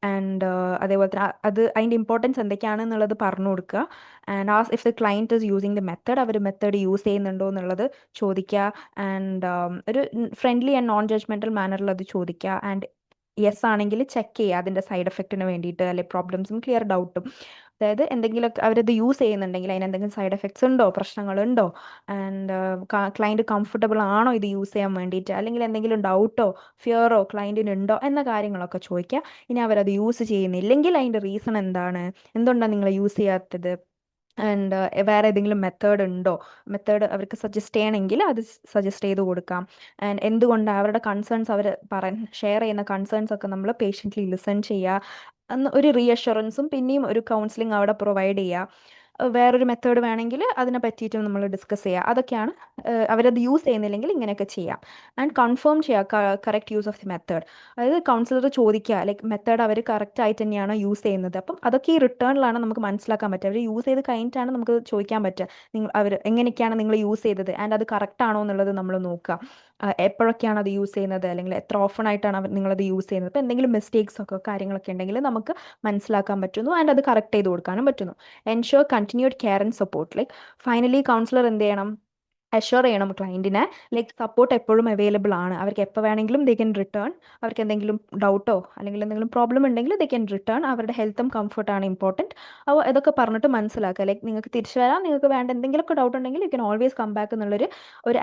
ആൻഡ് അതേപോലെ തന്നെ അത് അതിൻ്റെ ഇമ്പോർട്ടൻസ് എന്തൊക്കെയാണെന്നുള്ളത് പറഞ്ഞു കൊടുക്കുക. And as if the client is using the method, അവർ മെത്തേഡ് യൂസ് ചെയ്യുന്നുണ്ടോ എന്നുള്ളത് ചോദിക്കുക. ആൻഡ് ഒരു ഫ്രണ്ട്ലി ആൻഡ് നോൺ ജഡ്ജ്മെൻറ്റൽ മാനറിൽ അത് ചോദിക്കുക. ആൻഡ് യെസ് ആണെങ്കിൽ ചെക്ക് ചെയ്യുക അതിൻ്റെ സൈഡ് എഫക്റ്റിന് വേണ്ടിയിട്ട്, അല്ലെങ്കിൽ പ്രോബ്ലംസും ക്ലിയർ ഡൗട്ടും. അതായത് എന്തെങ്കിലുമൊക്കെ അവരത് യൂസ് ചെയ്യുന്നുണ്ടെങ്കിൽ അതിന് എന്തെങ്കിലും സൈഡ് എഫക്ട്സ് ഉണ്ടോ, പ്രശ്നങ്ങളുണ്ടോ, ആൻഡ് ക്ലയൻറ്റ് കംഫർട്ടബിൾ ആണോ ഇത് യൂസ് ചെയ്യാൻ വേണ്ടിയിട്ട്, അല്ലെങ്കിൽ എന്തെങ്കിലും ഡൗട്ടോ ഫിയറോ ക്ലയൻറ്റിന് ഉണ്ടോ എന്ന കാര്യങ്ങളൊക്കെ ചോദിക്കുക. ഇനി അവരത് യൂസ് ചെയ്യുന്നില്ലെങ്കിൽ അതിൻ്റെ റീസൺ എന്താണ്, എന്തുകൊണ്ടാണ് നിങ്ങൾ യൂസ് ചെയ്യാത്തത്, ആൻഡ് വേറെ ഏതെങ്കിലും മെത്തേഡ് ഉണ്ടോ, മെത്തേഡ് അവർക്ക് സജസ്റ്റ് ചെയ്യണമെങ്കിൽ അത് സജസ്റ്റ് ചെയ്ത് കൊടുക്കാം. ആൻഡ് എന്തുകൊണ്ട് അവരുടെ കൺസേൺസ് അവർ ഷെയർ ചെയ്യുന്ന കൺസേൺസ് ഒക്കെ നമ്മൾ പേഷ്യൻ്റ്ലി ലിസൺ ചെയ്യുക. അന്ന് ഒരു റീഅഷുറൻസും പിന്നെയും ഒരു കൗൺസിലിംഗ് അവിടെ പ്രൊവൈഡ് ചെയ്യുക. വേറൊരു മെത്തേഡ് വേണമെങ്കിൽ അതിനെ പറ്റിയിട്ടും നമ്മൾ ഡിസ്കസ് ചെയ്യുക. അതൊക്കെയാണ് അവരത് യൂസ് ചെയ്യുന്നില്ലെങ്കിൽ ഇങ്ങനെയൊക്കെ ചെയ്യാം. ആൻഡ് കൺഫേം ചെയ്യുക correct use of the method. അതായത് കൗൺസിലർ ചോദിക്കുക ലൈക്ക് മെത്തേഡ് അവർ കറക്റ്റ് ആയിട്ട് തന്നെയാണോ യൂസ് ചെയ്യുന്നത്. അപ്പം അതൊക്കെ ഈ റിട്ടേണിലാണ് നമുക്ക് മനസ്സിലാക്കാൻ പറ്റുക. അവർ യൂസ് ചെയ്ത് കഴിഞ്ഞിട്ടാണ് നമുക്ക് ചോദിക്കാൻ പറ്റുക അവർ എങ്ങനെയൊക്കെയാണ് നിങ്ങൾ യൂസ് ചെയ്തത് ആൻഡ് അത് കറക്റ്റ് ആണോ എന്നുള്ളത് നമ്മൾ നോക്കുക. എപ്പോഴൊക്കെയാണ് അത് യൂസ് ചെയ്യുന്നത് അല്ലെങ്കിൽ എത്ര ഓഫൺ ആയിട്ടാണ് നിങ്ങളത് യൂസ് ചെയ്യുന്നത്. അപ്പോൾ എന്തെങ്കിലും മിസ്റ്റേക്സ് ഒക്കെ കാര്യങ്ങളൊക്കെ ഉണ്ടെങ്കിൽ നമുക്ക് മനസ്സിലാക്കാൻ പറ്റുന്നു ആൻഡ് അത് കറക്റ്റ് ചെയ്ത് കൊടുക്കാനും പറ്റുന്നു. Ensure continued care and support. Like finally councillor എന്ത് ചെയ്യണം, അഷ്വർ ചെയ്യണം ക്ലയൻറ്റിനെ ലൈക്ക് സപ്പോർട്ട് എപ്പോഴും അവൈലബിൾ ആണ്. അവർക്ക് എപ്പോൾ വേണമെങ്കിലും ദേ ക്യാൻ റിട്ടേൺ. അവർക്ക് എന്തെങ്കിലും ഡൗട്ടോ അല്ലെങ്കിൽ എന്തെങ്കിലും പ്രോബ്ലം ഉണ്ടെങ്കിൽ ദേ ക്യാൻ റിട്ടേൺ. അവരുടെ ഹെൽത്തും കംഫർട്ടാണ് ഇമ്പോർട്ടൻറ്റ്. അപ്പോൾ ഇതൊക്കെ പറഞ്ഞിട്ട് മനസ്സിലാക്കുക ലൈക്ക് നിങ്ങൾക്ക് തിരിച്ചു വരാം, നിങ്ങൾക്ക് വേണ്ട എന്തെങ്കിലുമൊക്കെ ഡൗട്ട് ഉണ്ടെങ്കിൽ you can always come back എന്നുള്ളൊരു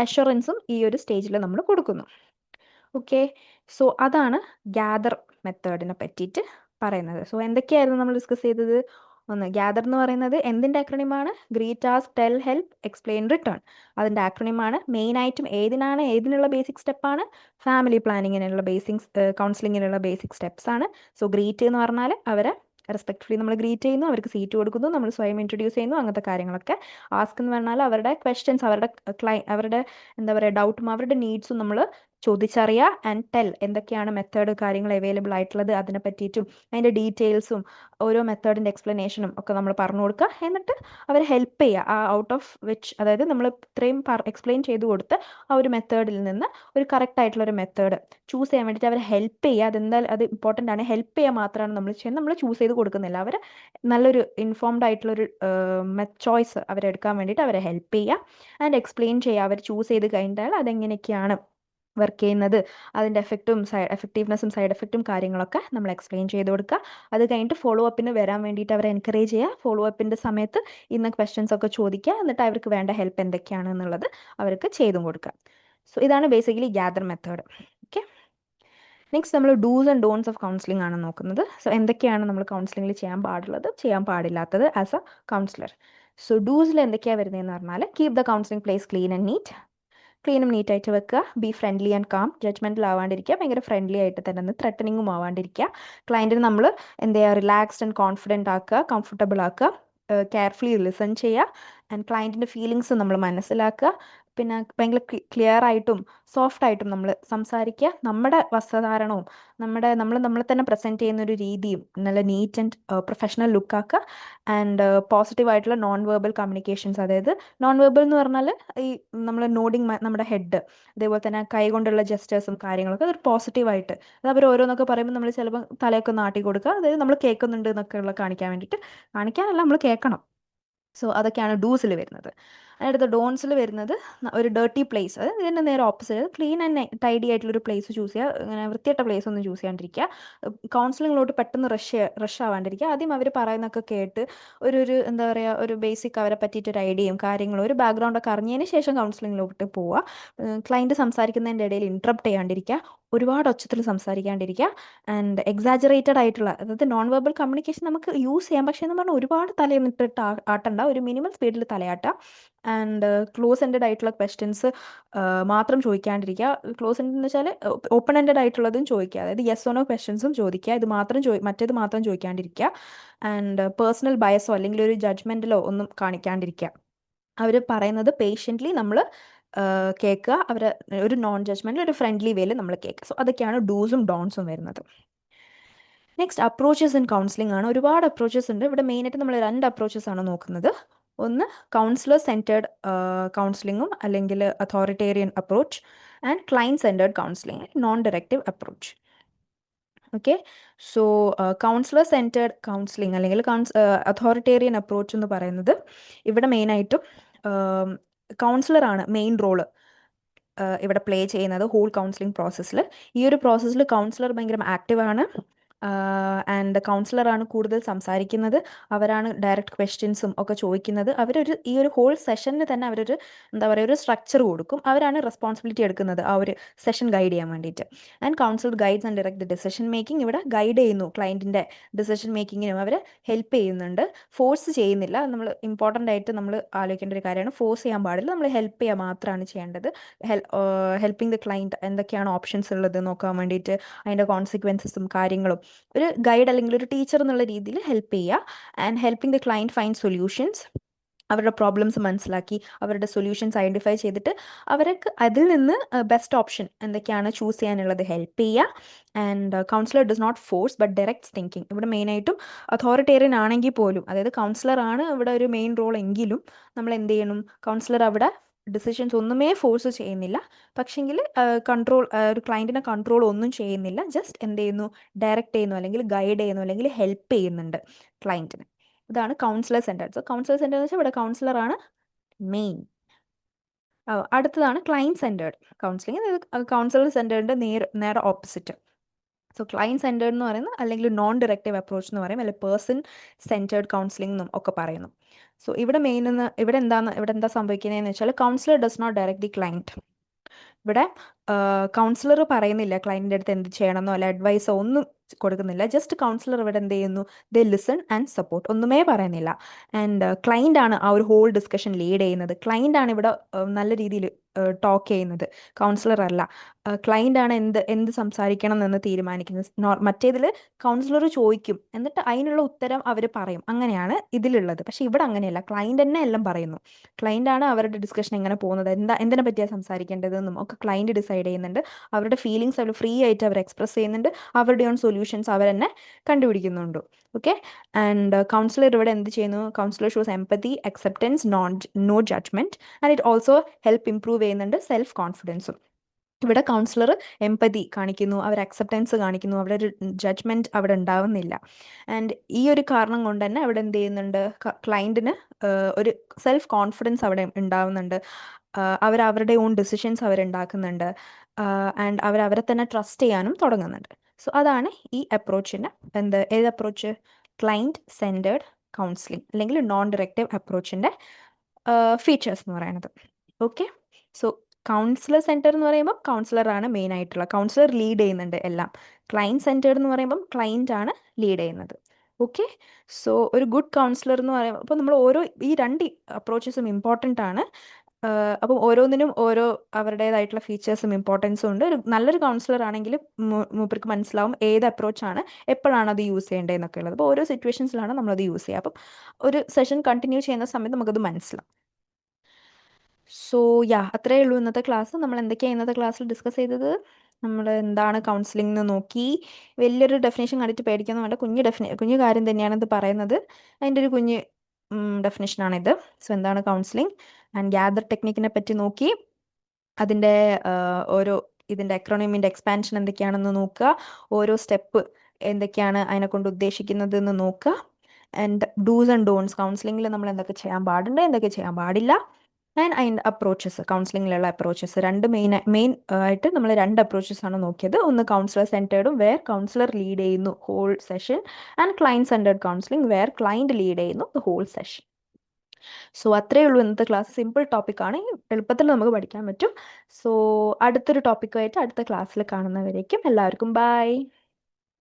അഷ്വറൻസും ഈ ഒരു സ്റ്റേജിൽ നമ്മൾ കൊടുക്കുന്നു. ഓക്കെ, സോ അതാണ് ഗ്യാദർ മെത്തേഡിനെ പറ്റിയിട്ട് പറയുന്നത്. സോ എന്തൊക്കെയായിരുന്നു നമ്മൾ ഡിസ്കസ് ചെയ്തത്? ഒന്ന്, ഗ്യാദർ എന്ന് പറയുന്നത് എന്തിൻ്റെ ആക്രണിമാണ്? Greet, ask, tell, help, explain, return. അതിൻ്റെ ആക്രണിമാണ്. മെയിനായിട്ടും ഏതിനുള്ള ബേസിക് സ്റ്റെപ്പാണ്? ഫാമിലി പ്ലാനിങ്ങിനുള്ള കൗൺസിലിങ്ങിനുള്ള ബേസിക് സ്റ്റെപ്സ് ആണ്. സോ ഗ്രീറ്റ് എന്ന് പറഞ്ഞാൽ അവരെ റെസ്പെക്ട്ഫുള്ളി നമ്മൾ ഗ്രീറ്റ് ചെയ്യുന്നു, അവർക്ക് സീറ്റ് കൊടുക്കുന്നു, നമ്മൾ സ്വയം ഇൻട്രൊഡ്യൂസ് ചെയ്യുന്നു, അങ്ങനത്തെ കാര്യങ്ങളൊക്കെ. ആസ്ക് എന്ന് പറഞ്ഞാൽ അവരുടെ ക്വസ്റ്റ്യൻസ്, അവരുടെ എന്താ പറയുക ഡൗട്ടും അവരുടെ നീഡ്സും നമ്മൾ ചോദിച്ചറിയുക. ആൻഡ് ടെൽ, എന്തൊക്കെയാണ് മെത്തേഡ് കാര്യങ്ങൾ അവൈലബിൾ ആയിട്ടുള്ളത് അതിനെ പറ്റിയിട്ടും അതിൻ്റെ ഡീറ്റെയിൽസും ഓരോ മെത്തേഡിൻ്റെ എക്സ്പ്ലനേഷനും ഒക്കെ നമ്മൾ പറഞ്ഞു കൊടുക്കുക. എന്നിട്ട് അവരെ ഹെൽപ്പ് ചെയ്യുക ആ ഔട്ട് ഓഫ് വിച്ച്, അതായത് നമ്മൾ ഇത്രയും എക്സ്പ്ലെയിൻ ചെയ്ത് കൊടുത്ത് ആ ഒരു മെത്തേഡിൽ നിന്ന് ഒരു കറക്റ്റ് ആയിട്ടുള്ള ഒരു മെത്തേഡ് ചൂസ് ചെയ്യാൻ വേണ്ടിയിട്ട് അവരെ ഹെൽപ്പ് ചെയ്യുക. അത് ഇമ്പോർട്ടൻ്റ് ആണ്. ഹെൽപ്പ് ചെയ്യുക മാത്രമാണ് നമ്മൾ ചെയ്യുന്നത്, നമ്മൾ ചൂസ് ചെയ്ത് കൊടുക്കുന്നില്ല. അവർ നല്ലൊരു ഇൻഫോംഡ് ആയിട്ടുള്ളൊരു ചോയ്സ് അവരെടുക്കാൻ വേണ്ടിയിട്ട് അവരെ ഹെൽപ്പ് ചെയ്യുക ആൻഡ് എക്സ്പ്ലെയിൻ ചെയ്യുക. അവർ ചൂസ് ചെയ്ത് കഴിഞ്ഞാൽ അതെങ്ങനെയൊക്കെയാണ് വർക്ക് ചെയ്യുന്നത്, അതിൻ്റെ എഫക്റ്റീവ്നെസ്സും സൈഡ് എഫക്റ്റും കാര്യങ്ങളൊക്കെ നമ്മൾ എക്സ്പ്ലെയിൻ ചെയ്ത് കൊടുക്കുക. അത് കഴിഞ്ഞിട്ട് ഫോളോ അപ്പിന് വരാൻ വേണ്ടിയിട്ട് അവരെ എൻകറേജ് ചെയ്യുക. ഫോളോ അപ്പിൻ്റെ സമയത്ത് ഇന്ന് ക്വസ്റ്റ്യൻസ് ഒക്കെ ചോദിക്കുക. എന്നിട്ട് അവർക്ക് വേണ്ട ഹെൽപ്പ് എന്തൊക്കെയാണ് എന്നുള്ളത് അവർക്ക് ചെയ്തും കൊടുക്കുക. സോ ഇതാണ് basically GATHER method. Okay, next നമ്മൾ dos and don'ts of counselling ആണ് നോക്കുന്നത്. സോ എന്തൊക്കെയാണ് നമ്മൾ കൗൺസിലിംഗിൽ ചെയ്യാൻ പാടുള്ളത്, ചെയ്യാൻ പാടില്ലാത്തത് ആസ് എ കൗൺസിലർ. സോ ഡൂസിൽ എന്തൊക്കെയാണ് വരുന്നതെന്ന് പറഞ്ഞാൽ, keep the counselling place clean and neat. ക്ലീനും നീറ്റായിട്ട് വെക്കുക. Be friendly and calm, judgmental ആവാണ്ടിരിക്കുക, ഭയങ്കര ഫ്രണ്ട്ലി ആയിട്ട് തന്നെ ത്രെറ്റനിങ്ങും ആവാണ്ടിരിക്കുക. ക്ലയൻറ്റിന് നമ്മൾ എന്ത് ചെയ്യുക, റിലാക്സ്ഡ് ആൻഡ് കോൺഫിഡൻറ്റ് ആക്കുക, കംഫർട്ടബിൾ ആക്കുക, കെയർഫുള്ളി ലിസൺ ചെയ്യുക ആൻഡ് ക്ലയൻറ്റിൻ്റെ ഫീലിങ്സ് നമ്മൾ മനസ്സിലാക്കുക. പിന്നെ ഭയങ്കര ക്ലിയർ ആയിട്ടും സോഫ്റ്റ് ആയിട്ടും നമ്മൾ സംസാരിക്കുക. നമ്മുടെ വസ്ത്രധാരണവും നമ്മൾ തന്നെ പ്രസൻറ്റ് ചെയ്യുന്ന ഒരു രീതിയും നല്ല നീറ്റ് ആൻഡ് പ്രൊഫഷണൽ ലുക്കാക്കുക. ആൻഡ് പോസിറ്റീവായിട്ടുള്ള നോൺ വെർബൽ കമ്മ്യൂണിക്കേഷൻസ്, അതായത് നോൺ വെർബൽ എന്ന് പറഞ്ഞാൽ ഈ നമ്മൾ നോഡിങ് നമ്മുടെ ഹെഡ്, അതേപോലെ തന്നെ കൈ കൊണ്ടുള്ള ജസ്റ്റേഴ്സും കാര്യങ്ങളൊക്കെ അതൊരു പോസിറ്റീവായിട്ട്, അത് അവർ ഓരോന്നൊക്കെ പറയുമ്പോൾ നമ്മൾ ചിലപ്പോൾ തലയൊക്കെ നാട്ടി കൊടുക്കുക. അതായത് നമ്മൾ കേൾക്കുന്നുണ്ട് എന്നൊക്കെയുള്ള കാണിക്കാൻ വേണ്ടിയിട്ട്, കാണിക്കാനല്ല നമ്മൾ കേൾക്കണം. സോ അതൊക്കെയാണ് ഡൂസിൽ വരുന്നത്. അടുത്ത ഡോൺസിൽ വരുന്നത് ഒരു ഡേർട്ടി പ്ലേസ്, അതായത് ഇതിൻ്റെ നേരെ ഓപ്പോസിറ്റ്, ക്ലീൻ ആൻഡ് ടൈഡി ആയിട്ടുള്ളൊരു പ്ലേസ് ചൂസ് ചെയ്യുക. ഇങ്ങനെ വൃത്തിയായിട്ട പ്ലേസ് ഒന്നും ചൂസ് ചെയ്യാണ്ടിരിക്കുക. കൗൺസിലിങ്ങിലോട്ട് പെട്ടെന്ന് റഷ് ആവാണ്ടിരിക്കുക. ആദ്യം അവർ പറയുന്നതൊക്കെ കേട്ട് ഒരു എന്താ പറയുക, ഒരു ബേസിക് അവരെ പറ്റിയിട്ടൊരു ഐഡിയയും കാര്യങ്ങളും ഒരു ബാക്ക്ഗ്രൗണ്ടൊക്കെ അറിഞ്ഞതിന് ശേഷം കൗൺസിലിങ്ങിലോട്ട് പോവുക. ക്ലയൻറ്റ് സംസാരിക്കുന്നതിൻ്റെ ഇടയിൽ ഇൻട്രപ്റ്റ് ചെയ്യാണ്ടിരിക്കുക, ഒരുപാട് ഒച്ചത്തിൽ സംസാരിക്കാണ്ടിരിക്കുക. ആൻഡ് എക്സാജറേറ്റഡ് ആയിട്ടുള്ള, അതായത് നോൺ വെർബൽ കമ്മ്യൂണിക്കേഷൻ നമുക്ക് യൂസ് ചെയ്യാം, പക്ഷേ എന്ന് പറഞ്ഞാൽ ഒരുപാട് തലയിട്ടിട്ട് ആട്ടണ്ട, ഒരു മിനിമം സ്പീഡിൽ തലയാട്ടുക. ആൻഡ് ക്ലോസ് എൻഡഡ് ആയിട്ടുള്ള ക്വസ്റ്റ്യൻസ് മാത്രം ചോദിക്കാണ്ടിരിക്കുക. ക്ലോസ് എൻഡ് എന്ന് വെച്ചാൽ ഓപ്പൺ എൻഡഡ് ആയിട്ടുള്ളതും ചോദിക്കുക, അതായത് യെസ് ഓർ നോ ക്വസ്റ്റ്യൻസും ചോദിക്കുക. മറ്റേത് മാത്രം ചോദിക്കാണ്ടിരിക്കുക. ആൻഡ് പേഴ്സണൽ ബയസോ അല്ലെങ്കിൽ ഒരു ജഡ്ജ്മെൻറ്റിലോ ഒന്നും കാണിക്കാണ്ടിരിക്കുക. അവർ പറയുന്നത് പേഷ്യൻ്റ്ലി നമ്മൾ കേൾക്കുക. അവർ ഒരു നോൺ ജഡ്ജ്മെൻറ്റിൽ ഒരു ഫ്രണ്ട്ലി വേയിൽ നമ്മൾ കേൾക്കുക. സോ അതൊക്കെയാണ് ഡൂസും ഡോൺസും വരുന്നത്. നെക്സ്റ്റ് അപ്രോച്ചസ് ഇൻ കൗൺസിലിംഗ് ആണ്. ഒരുപാട് അപ്രോച്ചസ് ഉണ്ട്. ഇവിടെ മെയിനായിട്ട് നമ്മൾ 2 അപ്രോച്ചസ് ആണ് നോക്കുന്നത്. ഒന്ന് കൗൺസിലർ സെൻറ്റേർഡ് കൗൺസിലിങ്ങും അല്ലെങ്കിൽ authoritarian approach, and client centred counselling, non directive approach. Okay, so councillor centred counselling അല്ലെങ്കിൽ അതോറിറ്റേറിയൻ അപ്രോച്ച് എന്ന് പറയുന്നത്, ഇവിടെ മെയിനായിട്ടും കൗൺസിലറാണ് മെയിൻ റോള് ഇവിടെ പ്ലേ ചെയ്യുന്നത് ഹോൾ കൗൺസിലിംഗ് പ്രോസസ്സിൽ. ഈ ഒരു പ്രോസസ്സിൽ കൗൺസിലർ ഭയങ്കര ആക്റ്റീവാണ്. ആൻഡ് കൗൺസിലറാണ് കൂടുതൽ സംസാരിക്കുന്നത്. അവരാണ് ഡയറക്റ്റ് ക്വസ്റ്റ്യൻസും ഒക്കെ ചോദിക്കുന്നത്. ഈ ഒരു ഹോൾ സെഷന് തന്നെ അവരൊരു എന്താ പറയുക, ഒരു സ്ട്രക്ചർ കൊടുക്കും. അവരാണ് റെസ്പോൺസിബിലിറ്റി എടുക്കുന്നത് ആ ഒരു സെഷൻ ഗൈഡ് ചെയ്യാൻ വേണ്ടിയിട്ട്. And councillor guides and direct decision making, ഇവിടെ ഗൈഡ് ചെയ്യുന്നു ക്ലയൻറ്റിൻ്റെ ഡിസിഷൻ മേക്കിങ്ങിനും അവർ ഹെൽപ്പ് ചെയ്യുന്നുണ്ട്. ഫോഴ്സ് ചെയ്യുന്നില്ല. നമ്മൾ ഇമ്പോർട്ടൻ്റ് ആയിട്ട് നമ്മൾ ആലോചിക്കേണ്ട ഒരു കാര്യമാണ്, ഫോഴ്സ് ചെയ്യാൻ പാടില്ല, നമ്മൾ ഹെൽപ്പ് ചെയ്യുക മാത്രമാണ് ചെയ്യേണ്ടത്. ഹെൽപ്പിംഗ് ദ ക്ലയൻറ്റ്, എന്തൊക്കെയാണ് ഓപ്ഷൻസ് ഉള്ളത് നോക്കാൻ വേണ്ടിയിട്ട്, അതിൻ്റെ കോൺസിക്വൻസസും കാര്യങ്ങളും ഒരു ഗൈഡ് അല്ലെങ്കിൽ ഒരു ടീച്ചർ എന്നുള്ള രീതിയിൽ ഹെൽപ്പ് ചെയ്യുക. And helping the client find solutions. അവരുടെ പ്രോബ്ലംസ് മനസ്സിലാക്കി അവരുടെ സൊല്യൂഷൻസ് ഐഡൻറ്റിഫൈ ചെയ്തിട്ട് അവർക്ക് അതിൽ നിന്ന് ബെസ്റ്റ് ഓപ്ഷൻ എന്തൊക്കെയാണ് ചൂസ് ചെയ്യാനുള്ളത് ഹെൽപ്പ് ചെയ്യുക. And counsellor does not force but direct thinking. ഇവിടെ മെയിനായിട്ടും അതോറിറ്റേറിയൻ ആണെങ്കിൽ പോലും, അതായത് കൗൺസിലർ ആണ് ഇവിടെ ഒരു മെയിൻ റോൾ എങ്കിലും നമ്മൾ എന്ത് ചെയ്യണം, കൗൺസിലർ അവിടെ ഡിസിഷൻസ് ഒന്നുമേ ഫോഴ്സ് ചെയ്യുന്നില്ല. പക്ഷെങ്കിൽ കൺട്രോൾ, ഒരു ക്ലയൻറ്റിനെ കൺട്രോൾ ഒന്നും ചെയ്യുന്നില്ല. ജസ്റ്റ് എന്ത് ചെയ്യുന്നു, ഡയറക്റ്റ് ചെയ്യുന്നു അല്ലെങ്കിൽ ഗൈഡ് ചെയ്യുന്നു അല്ലെങ്കിൽ ഹെൽപ്പ് ചെയ്യുന്നുണ്ട് ക്ലയൻറ്റിന്. ഇതാണ് councillor centred. So councillor centred എന്ന് വെച്ചാൽ ഇവിടെ കൗൺസിലറാണ് മെയിൻ. അടുത്തതാണ് ക്ലയൻറ്റ് സെൻറ്റേർഡ് കൗൺസിലിംഗ്. അതായത് കൗൺസിലർ സെൻറ്റേർഡിൻ്റെ നേരെ ഓപ്പോസിറ്റ്. സോ ക്ലയൻറ്റ് സെൻറ്റേർഡ് എന്ന് പറയുന്നത് അല്ലെങ്കിൽ നോൺ ഡയറക്റ്റീവ് അപ്രോച്ച് എന്ന് പറയും, അല്ലെങ്കിൽ പേഴ്സൺ സെൻറ്റേർഡ് കൗൺസിലിംഗ് എന്നും ഒക്കെ പറയുന്നു. സോ ഇവിടെ ഇവിടെ എന്താ സംഭവിക്കുന്നതെന്ന് വെച്ചാൽ counsellor does not direct the client. ഇവിടെ കൗൺസിലർ പറയുന്നില്ല ക്ലയൻറ്റിൻ്റെ അടുത്ത് എന്ത് ചെയ്യണമെന്നോ അല്ല അഡ്വൈസോ ഒന്നും കൊടുക്കുന്നില്ല. ജസ്റ്റ് കൗൺസിലർ ഇവിടെ എന്ത് ചെയ്യുന്നു, ദേ ലിസൺ ആൻഡ് സപ്പോർട്ട്, ഒന്നുമേ പറയുന്നില്ല. ആൻഡ് ക്ലയൻ്റ് ആണ് ആ ഒരു ഹോൾ ഡിസ്കഷൻ ലീഡ് ചെയ്യുന്നത്. ക്ലയൻ്റ് ആണ് ഇവിടെ നല്ല രീതിയിൽ ടോക്ക് ചെയ്യുന്നത്, കൗൺസിലർ അല്ല. ക്ലയൻ്റ് ആണ് എന്ത് സംസാരിക്കണം എന്ന് തീരുമാനിക്കുന്നത്. മറ്റേതിൽ കൗൺസിലർ ചോദിക്കും എന്നിട്ട് അതിനുള്ള ഉത്തരം അവർ പറയും, അങ്ങനെയാണ് ഇതിലുള്ളത്. പക്ഷേ ഇവിടെ അങ്ങനെയല്ല, ക്ലയൻ്റ് തന്നെ എല്ലാം പറയുന്നു. ക്ലയൻ്റ് ആണ് അവരുടെ ഡിസ്കഷൻ എങ്ങനെ പോകുന്നത്, എന്തിനെ പറ്റിയാണ് സംസാരിക്കേണ്ടതെന്നും ഒക്കെ ക്ലയൻറ്റ് ഡിസൈഡ് ചെയ്യുന്നുണ്ട്. അവരുടെ ഫീലിങ്സ് അവർ ഫ്രീ ആയിട്ട് അവർ എക്സ്പ്രസ് ചെയ്യുന്നുണ്ട്. അവരുടെ ഓൺ സൊല്യൂഷൻസ് അവർ തന്നെ കണ്ടുപിടിക്കുന്നുണ്ട്. ഓക്കെ. ആൻഡ് കൗൺസിലർ ഇവിടെ എന്ത് ചെയ്യുന്നു, counsellor shows empathy, acceptance, no judgement. And it also help improve ചെയ്യുന്നുണ്ട് സെൽഫ് കോൺഫിഡൻസും. ഇവിടെ കൗൺസിലർ എംപതി കാണിക്കുന്നു, അവർ അക്സെപ്റ്റൻസ് കാണിക്കുന്നു, അവിടെ ഒരു ജഡ്ജ്മെൻറ്റ് അവിടെ ഉണ്ടാവുന്നില്ല. ആൻഡ് ഈ ഒരു കാരണം കൊണ്ട് തന്നെ അവിടെ എന്ത് ചെയ്യുന്നുണ്ട്, ക്ലയൻറ്റിന് ഒരു സെൽഫ് കോൺഫിഡൻസ് അവിടെ ഉണ്ടാവുന്നുണ്ട്. അവരുടെ ഓൺ ഡിസിഷൻസ് അവരുണ്ടാക്കുന്നുണ്ട്. ആൻഡ് അവരെ തന്നെ ട്രസ്റ്റ് ചെയ്യാനും തുടങ്ങുന്നുണ്ട്. സോ അതാണ് ഈ അപ്രോച്ചിന് ഏത് അപ്രോച്ച്, ക്ലയൻറ്റ് സെൻറ്റേർഡ് കൗൺസിലിംഗ് അല്ലെങ്കിൽ നോൺ ഡയറക്റ്റീവ് അപ്രോച്ചിൻ്റെ ഫീച്ചേഴ്സ് എന്ന് പറയുന്നത്. ഓക്കെ. സോ കൗൺസിലർ സെൻറ്റർ എന്ന് പറയുമ്പോൾ കൗൺസിലറാണ് മെയിൻ ആയിട്ടുള്ള, കൗൺസിലർ ലീഡ് ചെയ്യുന്നുണ്ട് എല്ലാം. ക്ലയൻറ്റ് സെൻറ്റേർഡ് എന്ന് പറയുമ്പം ക്ലയൻറ്റ് ആണ് ലീഡ് ചെയ്യുന്നത്. ഓക്കെ. സോ ഒരു ഗുഡ് കൗൺസിലർ എന്ന് പറയുമ്പോൾ അപ്പോൾ നമ്മൾ ഈ രണ്ട് അപ്രോച്ചസും ഇമ്പോർട്ടൻ്റ് ആണ്. അപ്പം ഓരോന്നിനും ഓരോ അവരുടേതായിട്ടുള്ള ഫീച്ചേഴ്സും ഇമ്പോർട്ടൻസും ഉണ്ട്. നല്ലൊരു കൗൺസിലർ ആണെങ്കിൽ മൂപ്പർക്ക് മനസ്സിലാവും ഏത് അപ്രോച്ചാണ് എപ്പോഴാണ് അത് യൂസ് ചെയ്യേണ്ടതെന്നൊക്കെ ഉള്ളത്. അപ്പോൾ ഓരോ സിറ്റുവേഷൻസിലാണ് നമ്മളത് യൂസ് ചെയ്യുക. അപ്പം ഒരു സെഷൻ കണ്ടിന്യൂ ചെയ്യുന്ന സമയത്ത് നമുക്കത് മനസ്സിലാവും. സോ അത്രയേ ഉള്ളൂ ഇന്നത്തെ ക്ലാസ്. നമ്മൾ എന്തൊക്കെയാണ് ഇന്നത്തെ ക്ലാസ്സിൽ ഡിസ്കസ് ചെയ്തത്, നമ്മൾ എന്താണ് കൗൺസിലിംഗ് എന്ന് നോക്കി. വലിയൊരു ഡെഫിനേഷൻ കണ്ടിട്ട് പേടിക്കൊന്നും വേണ്ട, കുഞ്ഞു കാര്യം തന്നെയാണ് ഇത് പറയുന്നത്. അതിൻ്റെ ഒരു കുഞ്ഞ് ഡെഫിനേഷനാണിത്. സോ എന്താണ് കൗൺസിലിംഗ് ആൻഡ് ഗ്യാദർ ടെക്നിക്കിനെ പറ്റി നോക്കി. അതിൻ്റെ ഇതിൻ്റെ അക്രോണിമിൻ്റെ എക്സ്പാൻഷൻ എന്തൊക്കെയാണെന്ന് നോക്കുക. ഓരോ സ്റ്റെപ്പ് എന്തൊക്കെയാണ് അതിനെ കൊണ്ട് ഉദ്ദേശിക്കുന്നത് എന്ന് നോക്കുക. ആൻഡ് ഡൂസ് ആൻഡ് ഡോൺസ്, കൗൺസിലിംഗിൽ നമ്മൾ എന്തൊക്കെ ചെയ്യാൻ പാടുണ്ട്, എന്തൊക്കെ ചെയ്യാൻ പാടില്ല. ആൻഡ് അതിൻ്റെ അപ്രോച്ചസ്, കൗൺസിലിങ്ങിലുള്ള അപ്രോച്ചസ് മെയിൻ ആയിട്ട് നമ്മൾ 2 അപ്രോച്ചസ് ആണ് നോക്കിയത്. ഒന്ന് കൗൺസിലർ സെൻറ്റേർഡും വേർ കൗൺസിലർ ലീഡ് ചെയ്യുന്നു whole session, and client centred counselling where client lead ചെയ്യുന്നു ദ ഹോൾ സെഷൻ. സോ അത്രയേ ഉള്ളൂ ഇന്നത്തെ ക്ലാസ്. സിമ്പിൾ ടോപ്പിക്കാണ്, എളുപ്പത്തിൽ നമുക്ക് പഠിക്കാൻ പറ്റും. സോ അടുത്തൊരു ടോപ്പിക്കുമായിട്ട് അടുത്ത ക്ലാസ്സിൽ കാണുന്നവരേക്കും എല്ലാവർക്കും ബൈ.